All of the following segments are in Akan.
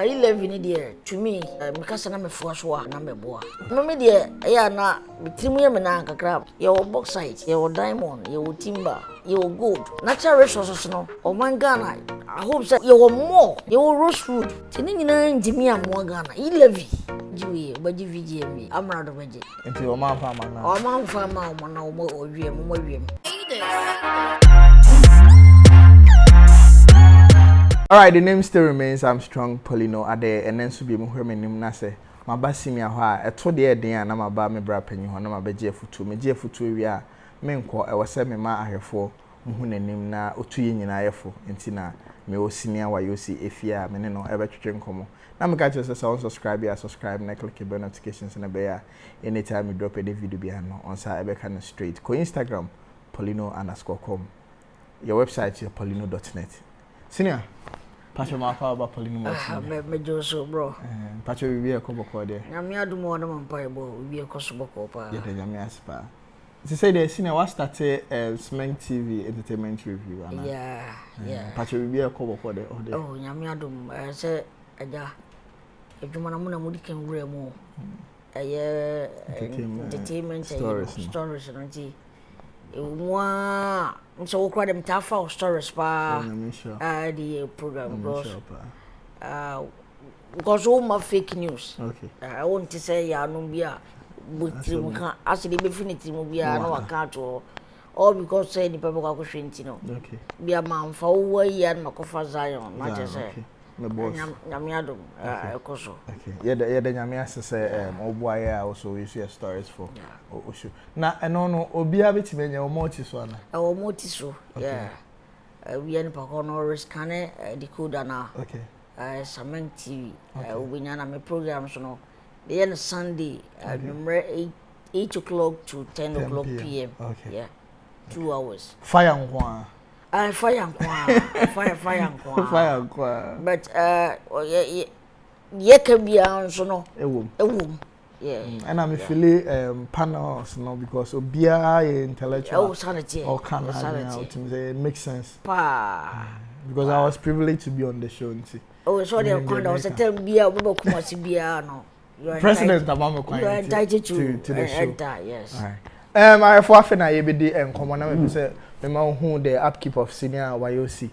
11 there to me because na me fuaswa na me boa no me there ya na bitimu ye me na kakra ye wo bauxite ye wo diamond ye wo timber ye wo gold natural resources no o man Ghana I hope say ye wo more ye wo rose food tini nyina ndimi amwa Ghana 11 jiwe baji VGM amra do baji enti o man fa man na o man fa man o na o wiem mo wiem. Alright, the name still remains Armstrong Polino Ade, and then to be Muhammad Nase. My basimia, a 2 day day, and I'm about me bra penny, and I'm a beje for 2, me jeer for 2 we are. Menko, I was 7 ma I have 4, Muhun and him na, or 2 in I for, and Tina, me o senior Wayoosi, if ya, meneno, ever chicken como. Now, me catch us as I subscribe, and click the notifications in a bear anytime you drop a video behind on Cyber kind of straight. Co Instagram, Polino_com. Your website is polino.net. Senior. Pacho Maka about Polino. Me do so, bro. Pacho will be a couple call there. Namia do more than payable, will be a possible copa. Yeah, the Yamiaspa. To say the senior was started Smeng TV entertainment review. Yeah. Pacho will be a couple call there. Oh, Yamia do, I say, Agya, if you want to Mudikan Remo, a entertainment stories, and tea. So quite them tough stories pa the program because all my fake news. Okay. I want to say ya no bia but actually definitely mo bia no account all because say the people go kwhwenti no. Okay. Bia man fa wo ya na kofa Zion na je say. Me boss. Nyamiadum ekoso. Okay. Yeah the nyamia say oboaye also we see stories for Oshu. Na no obia betime nya omoti so na. Omoti so. Yeah. We are pa kono riskane decoder na. Okay. Sameng TV. We na me program so no. The end Sunday number 8 o'clock to 10 o'clock PM. Okay. Yeah. 2 hours. Fire nkwa. Fire nkwa. But ye can be so no. Ewum. Yeah. And I'm feeling panels no because obia intellectual. Oh, sanity. Or can it makes sense. Because I was privileged to be on the show. Oh, so they was a term beer we go Kumasi no. President Obama you are entitled to the show. Enter, yes. All right. I for after na yebedi enkomo na me say me ma hu the upkeep of senior Wayoosi.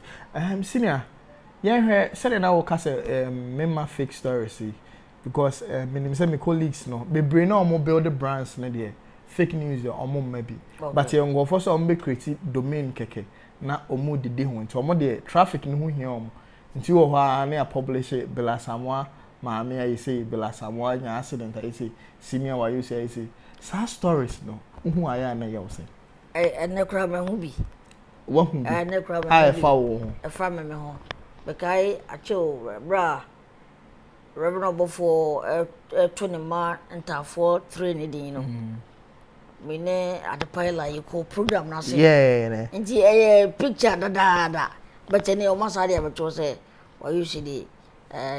Senior, yeah, said na wo ka say me ma fake stories because me say me colleagues no be brain no mo build the brands na there fake news or mo maybe. But you go for some be create domain keke na omo dede ho nti omo the traffic no hu hia omo nti wo ha na publish bela samwa maame ayi say bela samwa nya accident ayi say senior Wayoosi ayi say sa stories no who aya na ya wo say ne kra me hu bi wo hu bi ne kra me ai fa wo e fa me ho because acho bra reverend before to ne ma ntafo train din no me ne adepila you call program na say yeah nti picture da but any o masade e beto say Wayoosi the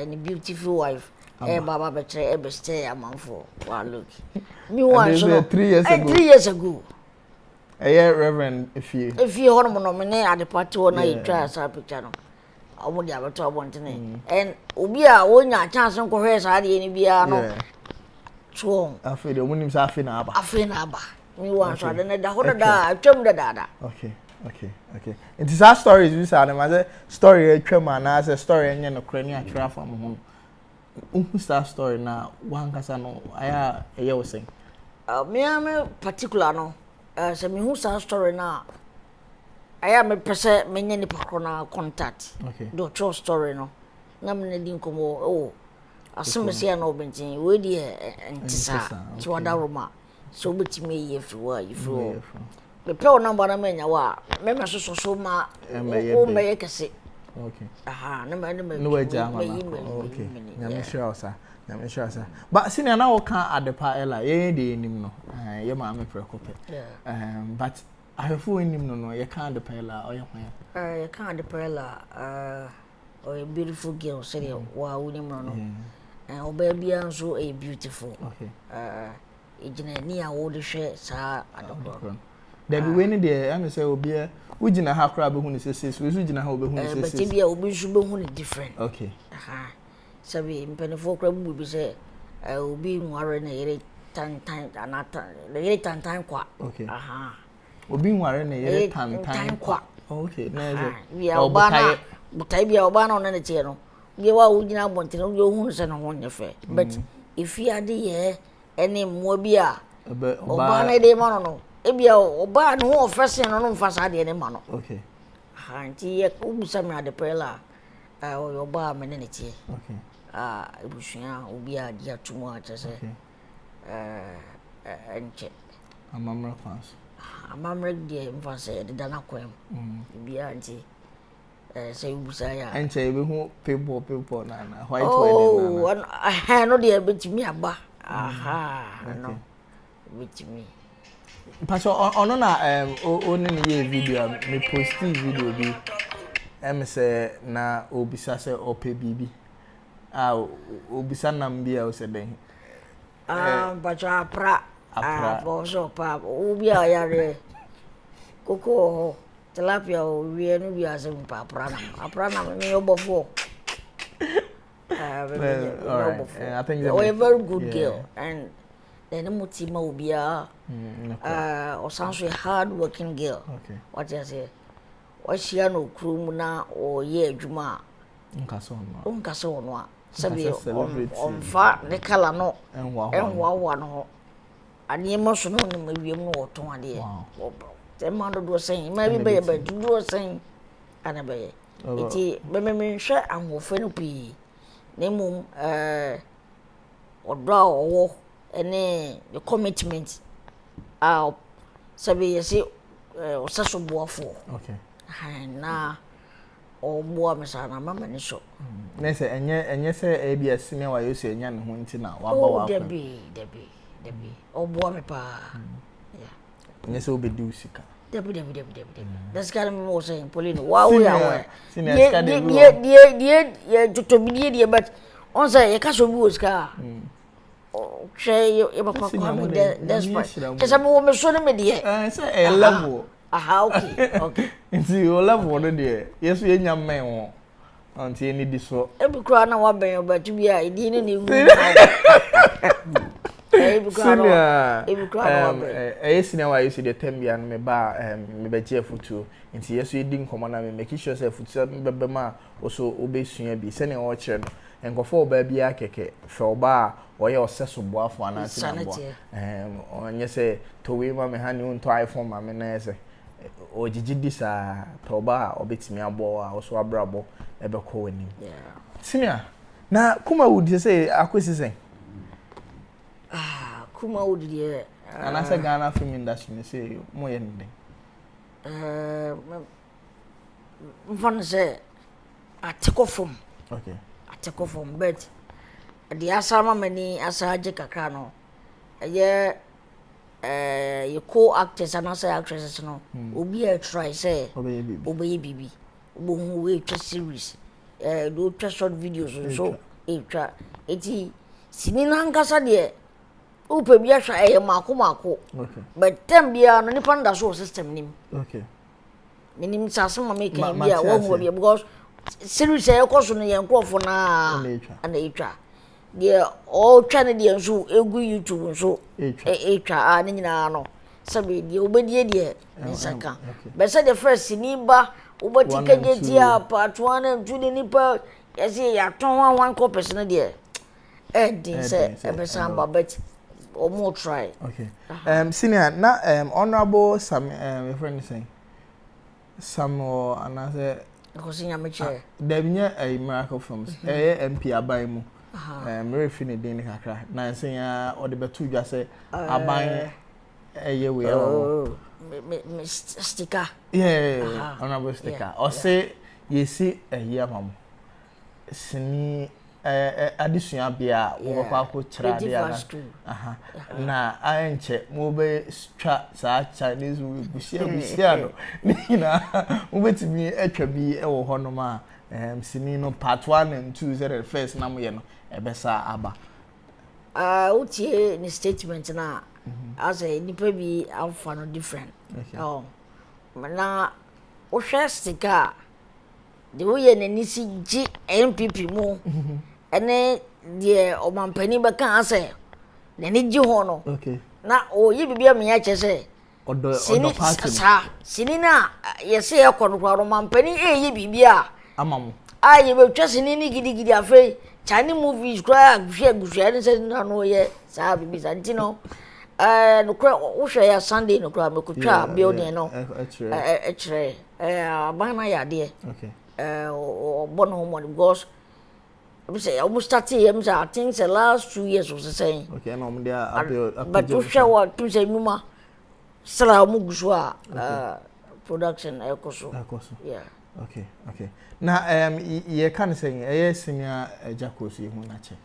ni beautiful wife baba betre be stay amanfo wa look me one so 3 years ago 3 years ago Reverend if you hono no me ne adepati na you try sa picture no omo dia beto abontene and obi a wonya chance nko hwe sa de ni bia no so afi de omunim sa afi na aba me one so de da hono da atwam da okay it is our stories we say na say story atwam na say story enye no kra ni atwra fa mo ho star story na one kasa no aya eye wo say me particular no say me who star story na aya me pese me nye ni pakro na contact do true story no na me di nkomo asomese na obentin we di entisa ti wada roma so betime ye friwa me pe o number na me nya wa me so ma o me ye kese okay na me no waja mama okay nyame sure sa but senior na wo kan adepa ela ye de enim no ye ma me prekope but I feel in him no, you can't the pella or you can't the pella or a beautiful girl, say, wow, no, and oh, baby, I'm so a beautiful. Okay. Near old share, sir, I don't know. There be winning there, and say, oh, beer, we didn't have crab who is a sis, we didn't have who is a but maybe I will be different. Okay. sabi mpenefo kra bu bi se obi nware na yere tantan anata na yere tantan kwa aha obi nware na yere tantan kwa okay na eze bia obana butai bia obana na ne tie no bia wa ugina bonte no yo hu se no ho nyefe but if you ade ye ene mo bia obana de ma no ebia oba no ho ofese no no mfasa de ne ma no okay ha nti ye ubusa me ade pela oba me ne tie okay ebusuya obi a dia tumu a chese enche amamra class amamra de mfasa de dana kwem bia nti say ubusa ya enche ebe hu people na white wedding na no de betimi aba aha no betimi Pacho ono na oni ni ye video me posti video bi say na obisa say ope bibi obisa nam bia o se den pacho apra boso pa obi a yare koko tilapia o wie no bi ase mpa apra na me obofo I think you're a very good girl and then mutima obia or sounds a hard working girl. Okay. What you say? What she no krum na or ye juma. Unkaso no. Sabi on fa ne kala no enwa no. Ani emotion no me wiem no oton ade. Te man do sen, maybe be do sen ana be. Iti be me hwe anwofo no pi. Ne mum odra owo ene the commitment sabi yesi osaso boafo okay na obo amesana mama ni so na se enye se abs ne wa Wayoosi enya ne ho nti na wa ba wa debi obo me pa yeah enye se obedu sika debi that's kind of me saying Pauline wow ya ye jutobi die but on say ye kaso bi oska che e ba kwa that's fine che sabu wo me so ne me de say level aha okay nti o level no de yeso ye nya men wo anti eni di so e bi kura na wa ben obatu bi a edi ne wu e bi kura na wa ben senior Wayoosi de tembia no me ba me be je futu nti yeso edi nkomo na me make sure say futu be be ma oso obesua bi se ne wo kire no enkofo oba bia keke fe oba oye oseso boafo anase na bo onye se towe ma me ha ni unto iPhone ma me na ese ojigidi sa toba obetimi abo a oso abrabo ebe ko wani Senior na Kumawood say akwesi sen Kumawood de anase Ghana film industry ni say mo ye ndin mfan say atikofom okay take off from bed the asama many asaje kakra no ye you co-actors and also actresses no obi a try say obi bibi obo we twa series do twa short videos so twa eti sinina nkasa de upe bia hwa mako okay but tem bia no nipa nda so system nim okay nim sasema make bia wo ho bia because series e koso no yen krofo na etwa de o twa ne de nso egu YouTube nso etwa ne nyina no sabe de obedie de nsaka be say the first ni ba oboti kageti a part 1 and 2 de nipa yesi ya ton one person na de din say e be samba but or more try okay senior na honorable some your friend saying some or another because nya me che debnya a miracle films MP aban mu mere fini din kakra na nsen ya o de betu dwa se aban we me sticker honorable sticker o se yesi amam sini addition bia wo kwa ko kira dia na anche mo be twa sa Chinese we busia no na mo betimi atwa bi e wo hono ma sini no part 1 and 2 zero first na mo ye no e be sa aba utie ni statement na as a nipa bi amfa no different na o hwe sticker de wo ye nani si gi MPP mu ene de o mampani be kan ase ne ni ji ho no okay na o yi bibia me ya che se odo party sa sini na yese e kono kwa mampani yi bibia amamu aye be twa sini ni gidi afei chani movies kwa gushe ni se na no ye sa bibi sa ntino no kwa wo hwe ya Sunday no kwa me kutwa building no echre bana ya de okay born home because we say almost start here I think the last 2 years was saying okay na mo dia but wo hwe wa tu say numa sala mu guso a production ekoso yeah okay na ye kan say senior Agya Koo so hu na che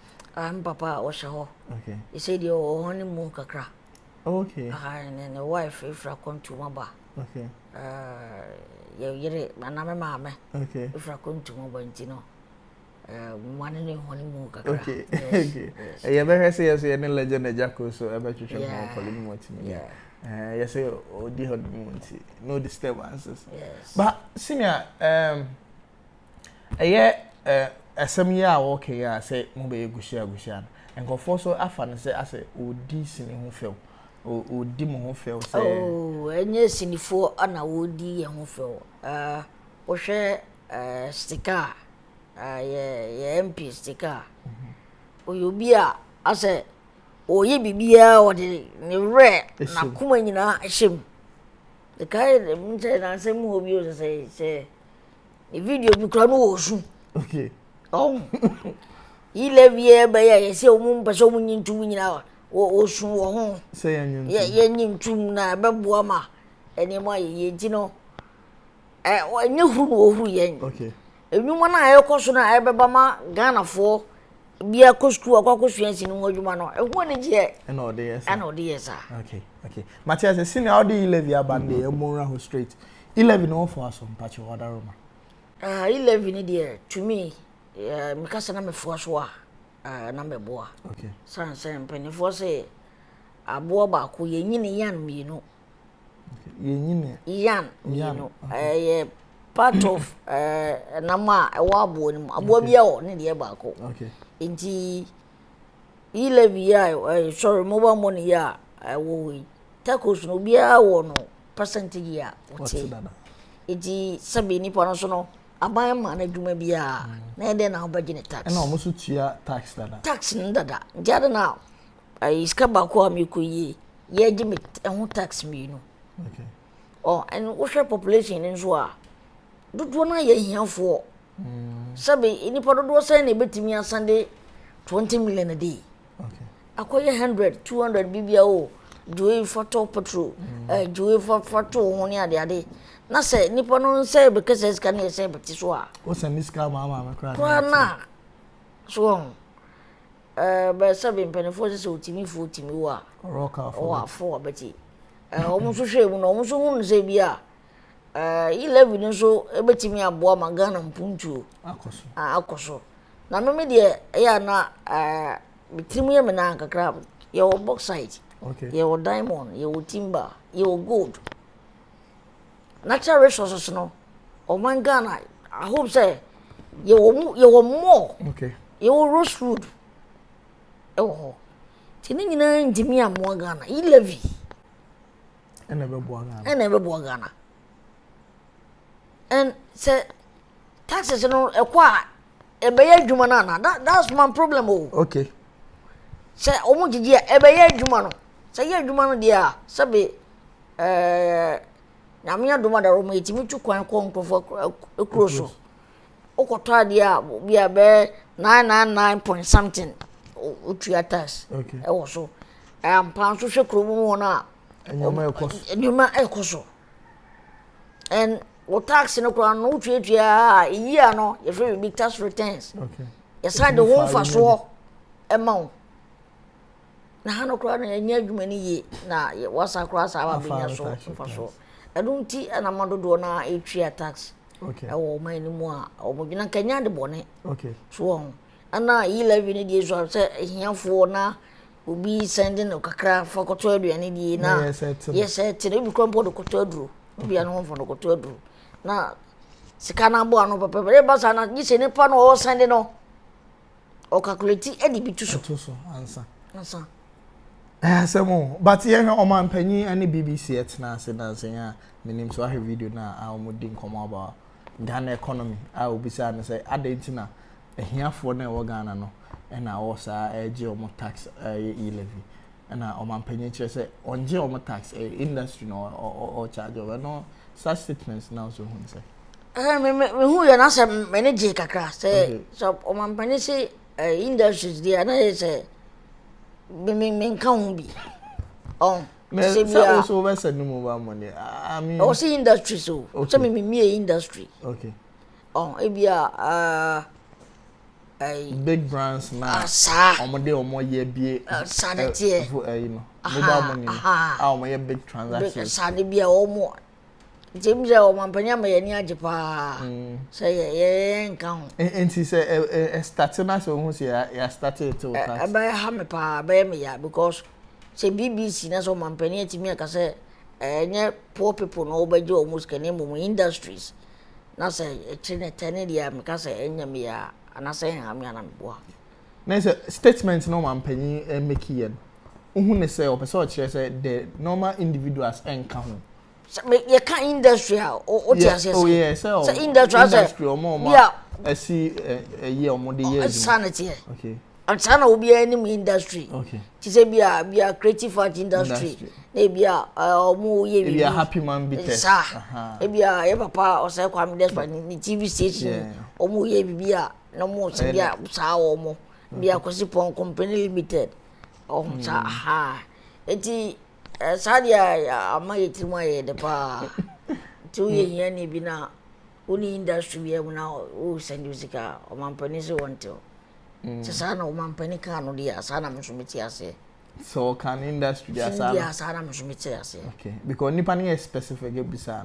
papa o shaho okay he said your honeymoon kakra okay and the wife if I come to maba okay yere maname mama okay if I come to maba ntino one in honeymoon kakra okay okay ye be hwe say so ye ne legend Agya Koo so e be twetwe mo polini mo timi you say odi honeymoon ti no disturbances but senior asem ya okay ya say mo be gushia enko for so afa no say ase odi sini ho few odi mo ho few say enye sinifo ana odi ye ho few wo hwe sticker ye MP sticker oyobi a ase oye bibia ode ne re na kuma nyina ahyem the guy dem say na say mu obi o say the video bi kura no osu okay ile vie ba ya say omu mpese omu nyintu nyina osu wo ho say anyintu ye nyintu na beboa ma ene ma ye nti no onye huru ye okay enwuma na ayekoso na ayebeba ma Ghana fo bia ko school akwa suansi no adwuma no ehwo ne je na ode yes okay Matthias senior ode 11 abande emora ho straight 11 no for aso mpache wadaroma 11 there to me mikasa na mefo so na meboa okay san penifo say aboa ba ko yenyine yan mienu yenyine yan mienu part of nama ewa aboa ni aboa bia o ne de ba ko okay nti 11 ya sorry mobile money ya wo we takos no bia wo no percentage ya wote nti sabi ni pono so no aban ma na dwuma bia na ede na obagine tax na omo so tua tax ndada njada na iska ba ko amikoyi ye gime ho tax mi no okay and wo hwe population nso a dodo na ye hiafo sabi ni podo say na betimi asande 20 million a day okay akoye 100 200 bibia o joy photo petrol joy photo honi ade na say nipa no say because es kan say beti so a o say niska ma kra na so ba sabi mpenefo say otimi fo otimi wa roka o afo beti o mo so hwe mu no o mo so hu say bia 11 so ebetimi aboa magana mpuntu akoso na me de ya na bitirimu ye me na kakra ye wo bauxite okay ye wo diamond ye wo timber ye wo gold natural resources no o man Ghana I hope say ye wo more okay ye wo rose food tini nyina ndimi amoa Ghana 11 ene bebo Ghana and say taxes no ekwa ebeye adwuma na that's my problem okay say omo gigi ebeye adwuma no say ye adwuma no dia sabe na me adwuma da romo etimi twukwan ko nkofo ekroso okoto dia bia be 999 point something utua tax okay wo so plan so hwe kromo na enyoma ekoso and what tax no kwa no twetwea year no you free big tax returns okay yes I the home for so amount na hano kwa na nya adwuma ni ye na wasa kwa sa ba benya so for so edunti na madodo na etwea tax okay ewo man ni mu a omodwina kanya de bone okay so ana 11 ni die so say hiafo na obi sending kakra for koto aduane die na yes tene bi kwa mpodo koto aduro bia no mfo no koto aduro na sika na bo ano papa ba sa na gise ni pa no o sending no o calculate e di bituso ansa Semo, but yeah, Oman Penny and the BBC at Nasa saying, meaning so I have video now. I would think come about Ghana economy. I will be sad and say, I didn't know a here for no Ghana no, and I also a geomo tax levy. And I Oman Penny say on geomo tax industry no or charge over no such statements now. So who you not some manager kakra say so Oman Penny say industries there na say me kan bi say me also over send no more money. I mean also industry so me industry okay e bia big brands na omode omo ye bie sanity you know mobile money omo ye big transactions sanity bia omo James o mampanya ma yani ajepa say ye nkan enti say starting na so hu say ya started to tax ba ha me pa ba me ya because say BBC na so mampanya timi aka say nye poor people no obaje almost kene mu industries na say tene dia me ka say enya me ya ana say ha me ana boa na say statement no mampanya make yen hu ne say o person o kire say the normal individuals enka ho you can't industry o ti ase oh yeah so industry o mo see a year o mo de year sanity okay and sana obi any industry okay ti say bia creative art industry na bia o mo ye bia happy man be test bia e papa o say kwam despite ni TV station o mo ye bia na mo say bia sa o mo bia kwesi pon company limited o sa eti sadia ama yetimu aye de pa tu ye ni bi na uni industry bi e na o send usika o mampani se wonto se sana o mampani ka no dia sana msumiti ase so can industry dia sana dia sana msumiti ase okay because nipa ni specific ge bisa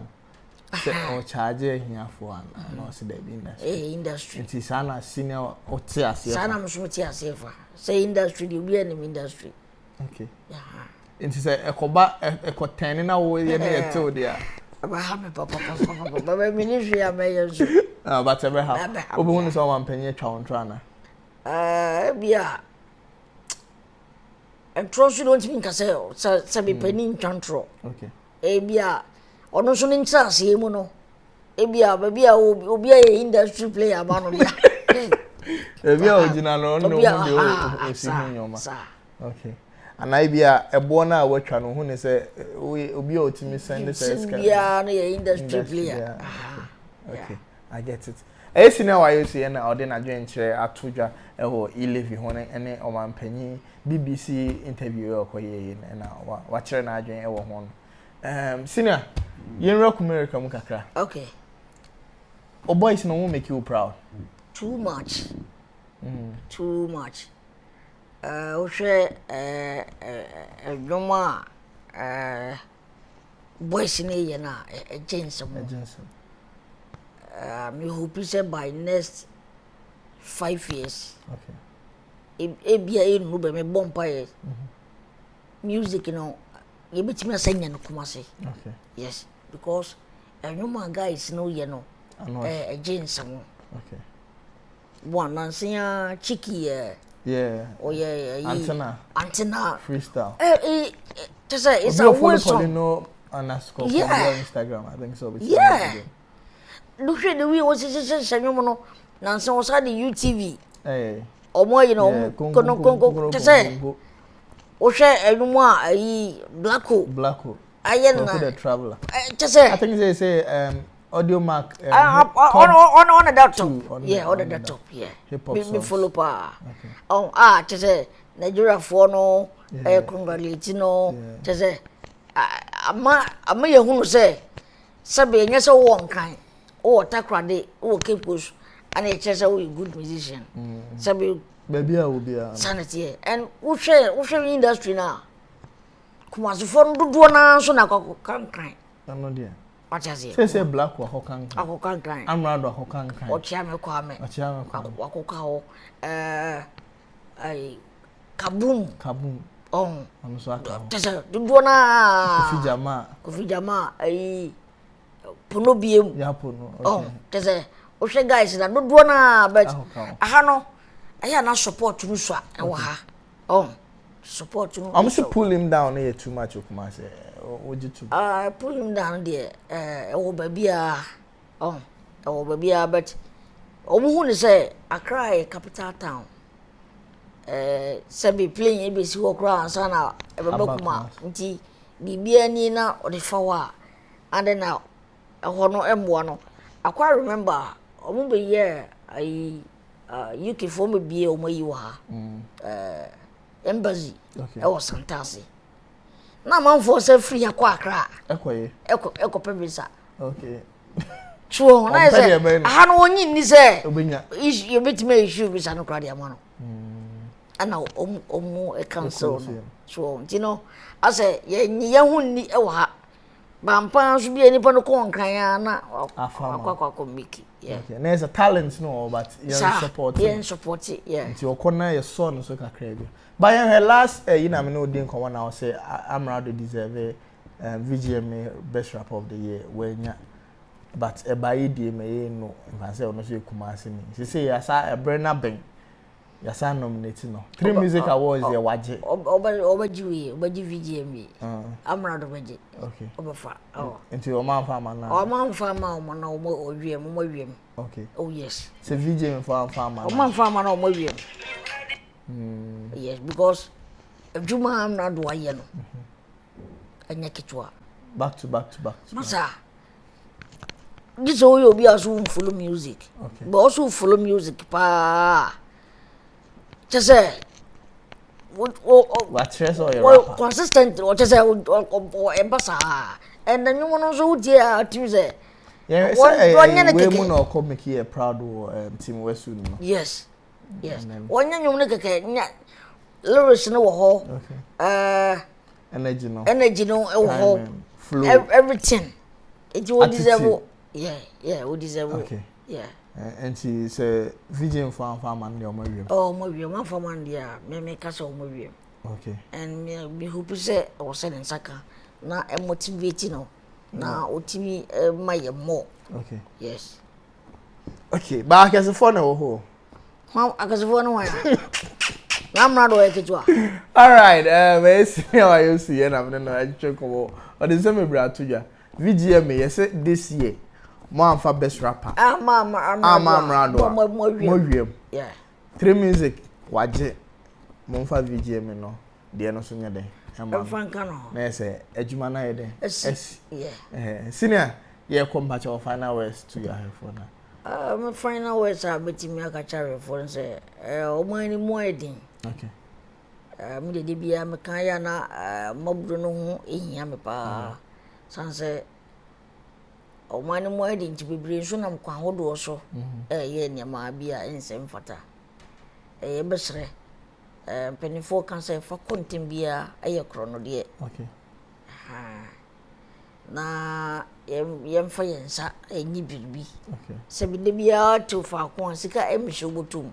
se o charge here for an no se dey industry industry it is sana senior o ti ase sana msumiti ase fa say industry di we ni industry okay yeah inti say ekoba ekotene na wo ye na eto dia aba ha me papa baba ministry ameyezu but ebe ha obi hu so mampanye twa ontro na bia entro so don't think say be pani ntwantro okay bia ono so ni ase mu no bia ba bia obi ye industry player ba no bia bia original no no de o si hu nyoma okay anaibia ebo na watwa no hu ne say obi a otimi send say bia na ye industry player okay I get it esi na Wayoosi na ode na dwen kire atodwa eho ilevi ho ne omampanyi BBC interview okoye na wa kire na adwen ewo ho no senior yenra America mu kakra okay o boys no will make you proud too much Oshe Joma boys in ye na Jensen. Me hope say by next 5 years. Okay. Ebia no be me bompa music no ye betimi asanya no kumase. Okay. Yes, because Joma guys no ye no. Jensen. Okay. One nansia cheeky yeah. Oh yeah. Antenna. Freestyle. Just say it's a word song. No, on Instagram, I think so. Yeah. Look at the way was just no. Nancy was at the UTV. Hey. Or more, you know, Congo. Just say. Oh, share a Black Hole. I am the traveler. Just say. I think they say Audio Mark on the top. Yeah, on the top. Yeah. Me follow pa. Oh, just say Nigeria for no congratulate no. Just say ama ye hunu say sabe nya so won kan. Oh, takrade, oh keep push and it just a good musician. Sabe baby I will be sanity and who share industry now. Kumasu for do na so na kan. No dear. Say black wa hokan kan. Amrado hokan kan. Ochiame kwame. Wakoka ho ai kabum. Oh. Amso aka. Tese do na Kofi Jama ai pono biem. Ya pono. Oh, tese o she guys na do na but aha no aya na support no so e wo ha support no I'm so pull him down here too much okuma say would you pull him down there e wo ba bia e wo ba bia but omuhu ni say Accra is capital town sabi playing e be si wo kra ansa na e be kuma nti bibia ni na o de fa wa and then now ho no embo no I quite remember omu be year I UK for me be o mayi wa embassy e was Santasi na man for say free akwa Accra eko pe visa okay chuo na say aha no onyi ni say obenya you bet me issue visa no kra dia ma no ana omu e cancel chuo you know I say ye hu ni e wa ha bampa so bi enipa no ko nkan ya na akwa miki yeah okay there's a talent no but you support it yeah nti okona your son so kakra bi but her last you know me no din kon na say Amrado deserve VGM best rapper of the year wenya but e ba yedie me no mfa say ono so Kumasi ni say yasa e brena ben yasa nominate no 3 music awards ye waje obaji VGM Amrado baje okay obafa nti o man fa ma na o man fa ma o na o wiem okay oh yes say VGM fa ma o man fa ma na o wiem yes because Juma Amrado aye no anya kitwa back to back masa this all you be also follow music okay but also follow music pa just say what stress or your consistent or just say or embasa and then you want to dear Tuesday yeah we mu no come make you proud team Wesu no yes one you no keke lyrics no ho energy no e ho everything it will deserve yeah we deserve okay yeah and she say VGM fan man dey o mawiem man fan man dia me ka say o mawiem okay and me hope say o say nsaka na e motivate no na otimi maye more okay yes okay ba akase for na wo ho akase for na wa na Amrado e kitwa all right we see Wayoosi here na me no achoko o de say me bra to ja VGM yes this year mo amfa best rapper Amrado mo wiem yeah 3 music waje mo amfa VGM no de no so nya den Franka no na say adwuma na ye den yeah senior ye come back to final words to your head for now my final words are betimi aka chare for say o mani mo edin okay me de bia me kan ya na maburu no ho ehia me pa sanse o mani mo edin ti bebre nso na mkwa hodo so ye niam bia ensem fata ye besre penifo kan say fa kontin bia aye krono de okay na yem fa yensa enyi birbi okay se bi de bia to fa ko sika emhwe botum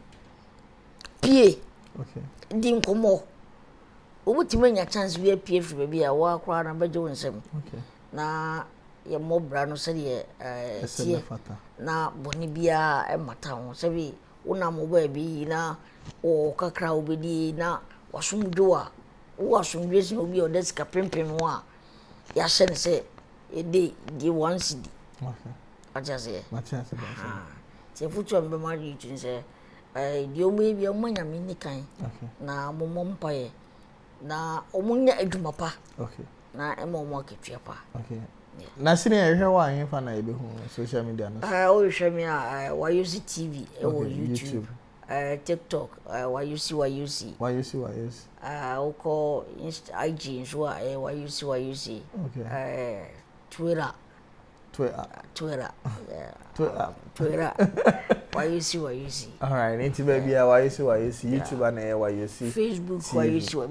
pie okay din komo obutima nya chance bi pie firi bia wa akra na beje wonsem okay na ye mobra no se de tie na boni bia emata ho se bi una mo ba bi na o kakra obedi na wasumdwo a wasumdwe sin obi o deska pempem ho a ya hye ne se ede di once di okay ajase machance ba se futu ambe mari tu se di o me bi o manya mi nikan okay na momom pae na omunya adwuma pa okay na ema omo aketwa pa okay na sini ehwe wa yin fa na ebe hu social media no o hwe mi Wayoosi TV o YouTube TikTok Wayoosi oko IG nso Wayoosi okay Twitter Wayoosi all right into baby Wayoosi YouTube and Wayoosi Facebook Wayoosi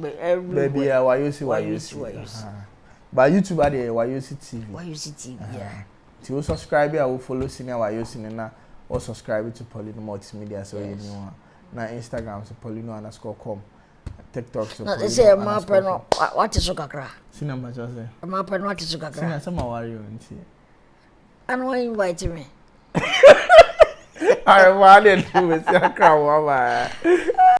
baby Wayoosi but YouTube are the Wayoosi TV yeah to subscribe I will follow senior Wayoosi na or subscribe to Polino Multimedia so you know na Instagram so polino_com TikTok so no say ma peno what is kakra senior ma just say ma peno what is kakra senior some worry nti and why invite me I wanted to miss your crown, mama.